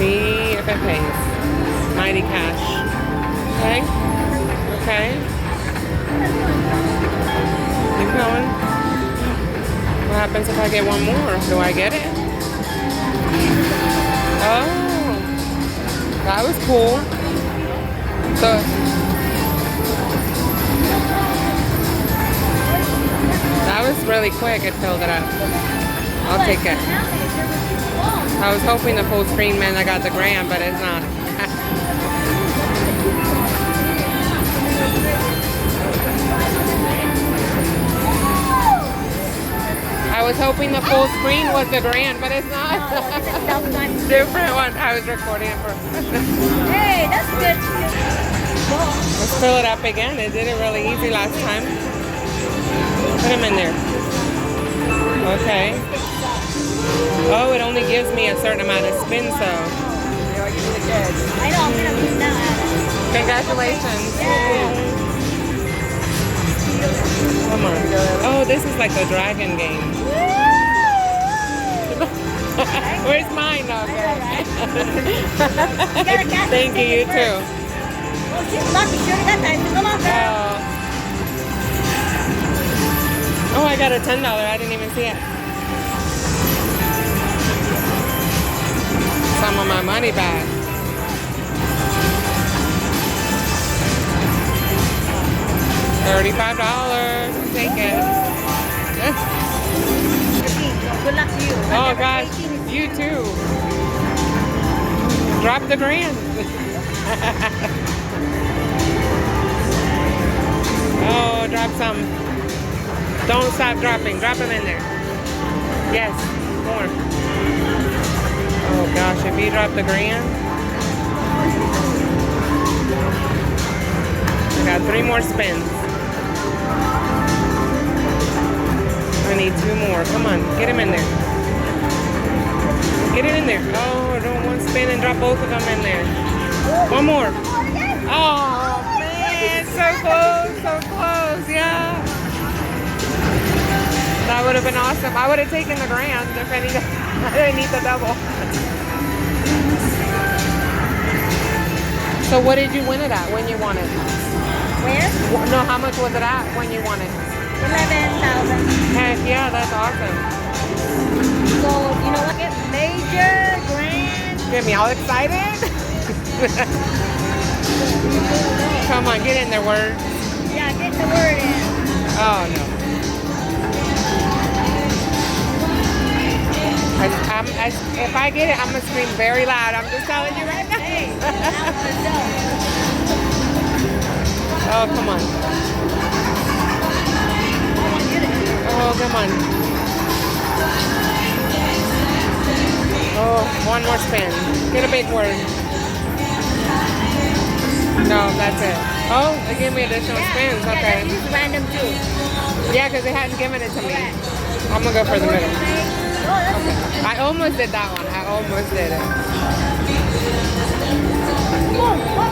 See if it pays. 90 cash. Okay. Okay. Keep going. What happens if I get one more? Do I get it? Oh. That was cool. So. That was really quick. It filled it up. I'll take it. I was hoping the full screen meant I got the gram, but it's not. I was hoping the full screen was the grand, but it's not. Different one. I was recording it for. Hey, that's good. Let's fill it up again. It did it really easy last time. Put them in there. Okay. Oh, it only gives me a certain amount of spin, so. I know, I'm gonna put that out. Congratulations. Yeah. Come on. Oh, this is like the dragon game. Where's mine? Okay. Thank you, you too. Oh, she's lucky. She already got that. Come on, girl. Oh, I got a $10. I didn't even see it. Some of my money back. $35. Take it. Good luck to you. Oh gosh, you too. Drop the grand. Oh, drop some. Don't stop dropping. Drop them in there. Yes, more. Oh gosh, if you drop the grand. I got 3 more spins. I need 2 more. Come on, get him in there. Get it in there. Oh, don't one spin and drop both of them in there. 1 more. Oh man, so close, so close. Yeah. That would have been awesome. I would have taken the grand if I didn't need the double. So what did you win it at when you won it? Where? No, how much was it at when you won it? 11,000. Heck yeah, that's awesome. So, you know what? It's major, grand. Get me all excited. Come on, get in there, word. Yeah, get the word in. Oh no. If I get it, I'm gonna scream very loud. I'm just telling you right now. Hey, that was dope. Oh, come on. Oh, come on. Oh, 1 more spin. Get a big word. No, that's it. Oh, they gave me additional spins. Okay. Yeah, this is random too. Yeah, because they hadn't given it to me. I'm going to go for the middle. Okay. I almost did that one. I almost did it.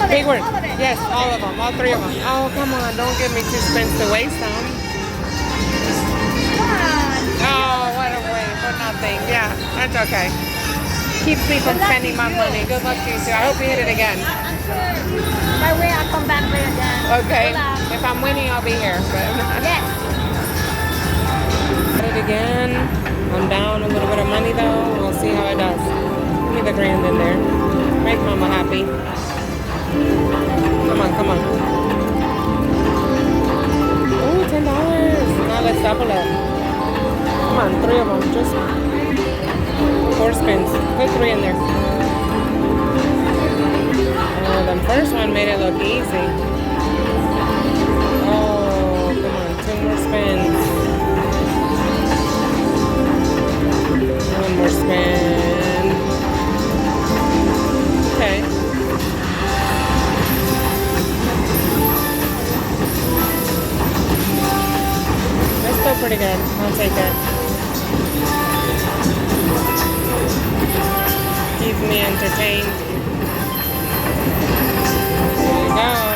Big word. Yes, all of them. All 3 of them. Oh, come on. Don't give me 2 spins to waste them. Oh, what a waste for nothing. Yeah, that's okay. Keeps me from spending my money. Good luck to you too. I hope you hit it again. I'm sure. My way, I'll come back there again. Okay. If I'm winning, I'll be here. Yes. Hit it again. I'm down a little bit of money though. We'll see how it does. Give me the grand in there. Make mama happy. Come on, come on. Oh, $10. Now let's double it. Come on, 3 of them. Just 4 spins. Put 3 in there. Oh, the first one made it look easy. Oh, come on. 2 more spins. 1 more spin. Okay. That's still pretty good. I'll take it. Keeps me entertained. There you go.